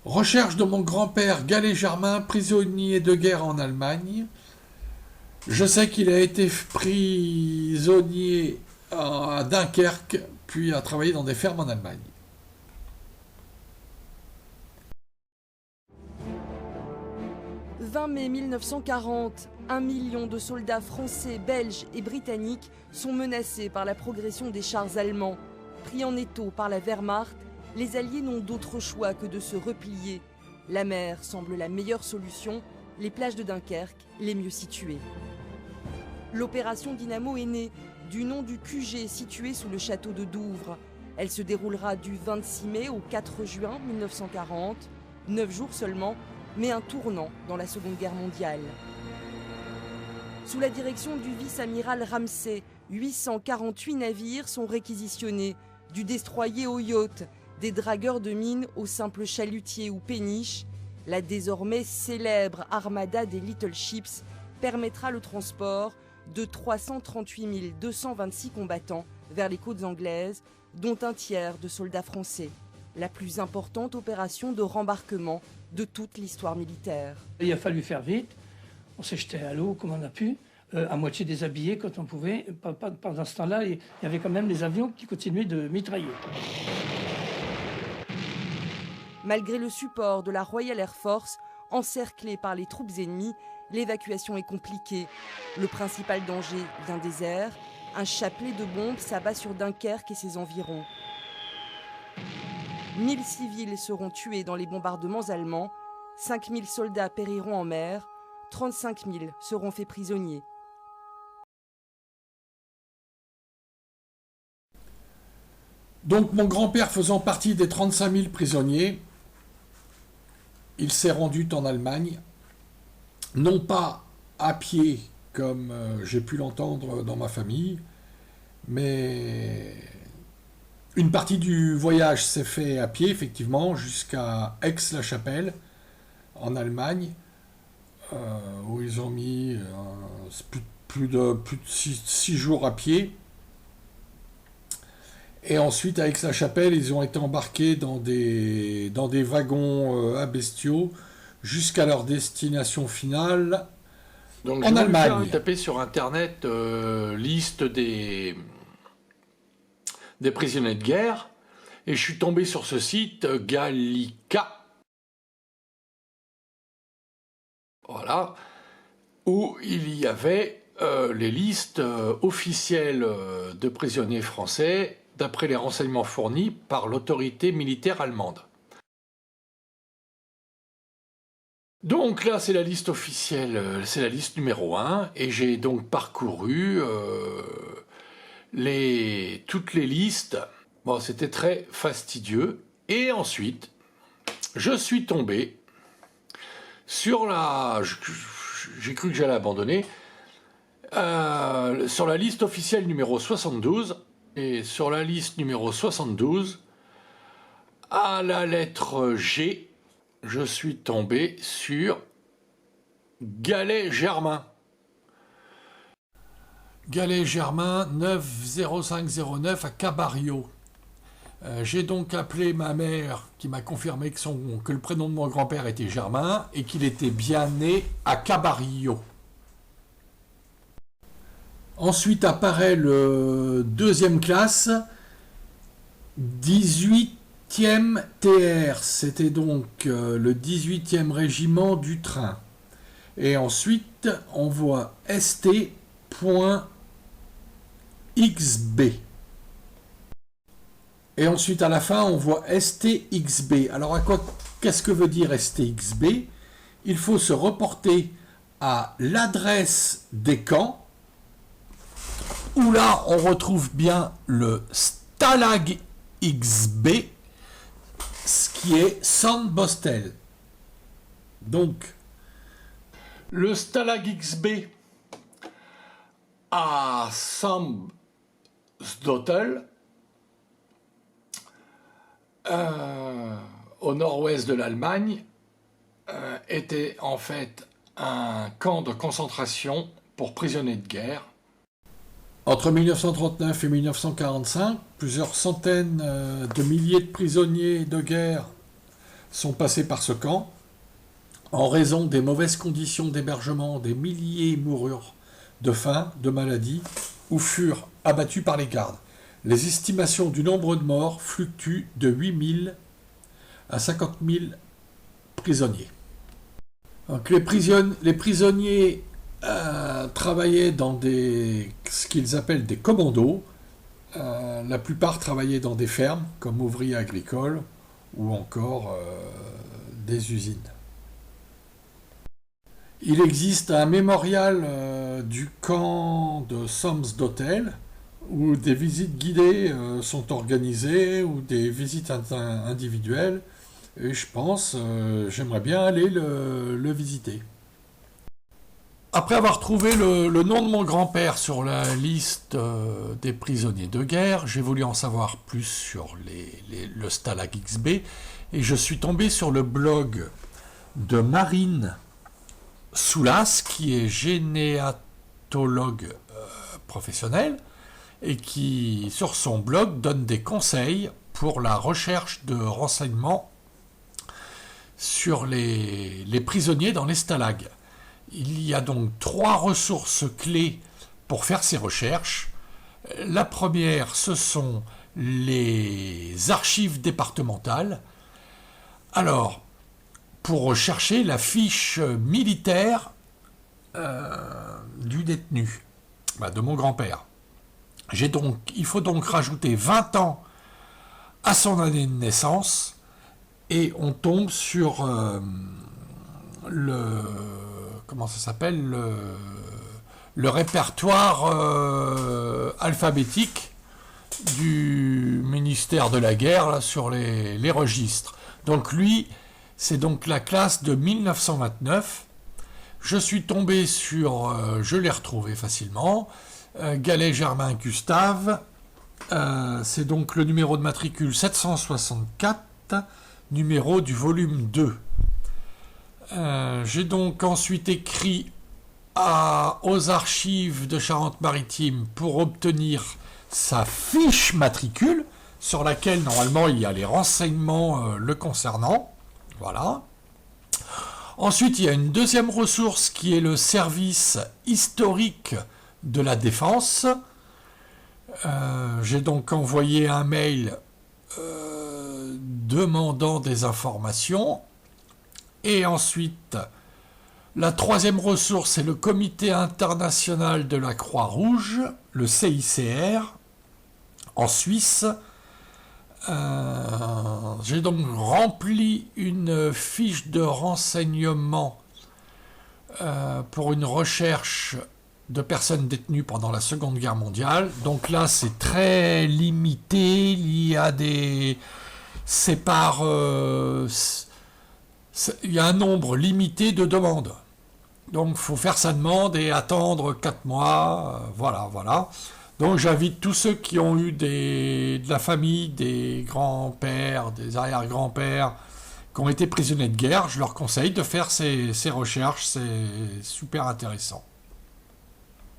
Recherche de mon grand-père Galet Germain, prisonnier de guerre en Allemagne. Je sais qu'il a été prisonnier à Dunkerque, puis a travaillé dans des fermes en Allemagne. 20 mai 1940, 1 million de soldats français, belges et britanniques sont menacés par la progression des chars allemands. Pris en étau par la Wehrmacht, les Alliés n'ont d'autre choix que de se replier. La mer semble la meilleure solution, les plages de Dunkerque les mieux situées. L'opération Dynamo est née du nom du QG situé sous le château de Douvres. Elle se déroulera du 26 mai au 4 juin 1940, 9 jours seulement, mais un tournant dans la Seconde Guerre mondiale. Sous la direction du vice-amiral Ramsay, 848 navires sont réquisitionnés, du destroyer au yacht, des dragueurs de mines aux simples chalutiers ou péniches. La désormais célèbre armada des Little Ships permettra le transport de 338 226 combattants vers les côtes anglaises, dont un tiers de soldats français. La plus importante opération de rembarquement de toute l'histoire militaire. Il a fallu faire vite, on s'est jeté à l'eau comme on a pu, à moitié déshabillé quand on pouvait. Pendant ce temps-là, il y avait quand même les avions qui continuaient de mitrailler. Malgré le support de la Royal Air Force, encerclée par les troupes ennemies, l'évacuation est compliquée. Le principal danger vient des airs. Un chapelet de bombes s'abat sur Dunkerque et ses environs. 1000 civils seront tués dans les bombardements allemands, 5000 soldats périront en mer, 35 000 seront faits prisonniers. Donc mon grand-père faisant partie des 35 000 prisonniers, il s'est rendu en Allemagne, non pas à pied comme j'ai pu l'entendre dans ma famille, mais une partie du voyage s'est fait à pied, effectivement, jusqu'à Aix-la-Chapelle, en Allemagne, où ils ont mis plus de 6 jours à pied. Et ensuite, à Aix-la-Chapelle, ils ont été embarqués dans des wagons à bestiaux jusqu'à leur destination finale Donc en j'ai Allemagne. tapé sur internet liste des prisonniers de guerre et je suis tombé sur ce site Gallica. Voilà, où il y avait les listes officielles de prisonniers français d'après les renseignements fournis par l'autorité militaire allemande. Donc là, c'est la liste officielle, c'est la liste numéro 1, et j'ai donc parcouru toutes les listes. Bon, c'était très fastidieux. Et ensuite, je suis tombé sur la... J'ai cru que j'allais abandonner. Sur la liste officielle numéro 72, et sur la liste numéro 72, à la lettre G, je suis tombé sur Galet Germain. Galet Germain 90509 à Cabario. J'ai donc appelé ma mère qui m'a confirmé que le prénom de mon grand-père était Germain et qu'il était bien né à Cabario. Ensuite apparaît le deuxième classe, 18e TR, c'était donc le 18e régiment du train. Et ensuite, on voit ST.XB. Et ensuite, à la fin, on voit STXB. Alors, qu'est-ce que veut dire STXB? Il faut se reporter à l'adresse des camps, où là, on retrouve bien le Stalag XB, ce qui est Sandbostel. Donc, le Stalag XB à Sandbostel, au nord-ouest de l'Allemagne, était en fait un camp de concentration pour prisonniers de guerre. Entre 1939 et 1945, plusieurs centaines de milliers de prisonniers de guerre sont passés par ce camp. En raison des mauvaises conditions d'hébergement, des milliers moururent de faim, de maladie, ou furent abattus par les gardes. Les estimations du nombre de morts fluctuent de 8 000 à 50 000 prisonniers. Donc les prisonniers travaillaient dans ce qu'ils appellent des commandos. La plupart travaillaient dans des fermes, comme ouvriers agricoles, ou encore des usines. Il existe un mémorial du camp de Sommes-d'Hôtel, où des visites guidées sont organisées, ou des visites individuelles, et je pense, j'aimerais bien aller le visiter. Après avoir trouvé le nom de mon grand-père sur la liste des prisonniers de guerre, j'ai voulu en savoir plus sur le Stalag XB, et je suis tombé sur le blog de Marine Soulas, qui est généatologue professionnel, et qui, sur son blog, donne des conseils pour la recherche de renseignements sur les prisonniers dans les stalags. Il y a donc 3 ressources clés pour faire ces recherches. La première, ce sont les archives départementales. Alors, pour rechercher la fiche militaire du détenu, de mon grand-père. Il faut donc rajouter 20 ans à son année de naissance, et on tombe sur le répertoire alphabétique du ministère de la guerre là, sur les registres. Donc lui, c'est donc la classe de 1929. Je suis tombé sur, je l'ai retrouvé facilement, Gallet Germain Gustave, c'est donc le numéro de matricule 764, numéro du volume 2. J'ai donc ensuite écrit aux archives de Charente-Maritime pour obtenir sa fiche matricule, sur laquelle normalement il y a les renseignements le concernant. Voilà. Ensuite, il y a une deuxième ressource qui est le service historique de la défense. J'ai donc envoyé un mail demandant des informations. Et ensuite, la troisième ressource est le Comité international de la Croix-Rouge, le CICR, en Suisse. J'ai donc rempli une fiche de renseignement pour une recherche de personnes détenues pendant la Seconde Guerre mondiale. Donc là, c'est très limité. Il y a il y a un nombre limité de demandes. Donc, il faut faire sa demande et attendre 4 mois. Voilà. Donc, j'invite tous ceux qui ont eu de la famille, des grands-pères, des arrière-grands-pères, qui ont été prisonniers de guerre, je leur conseille de faire ces recherches. C'est super intéressant.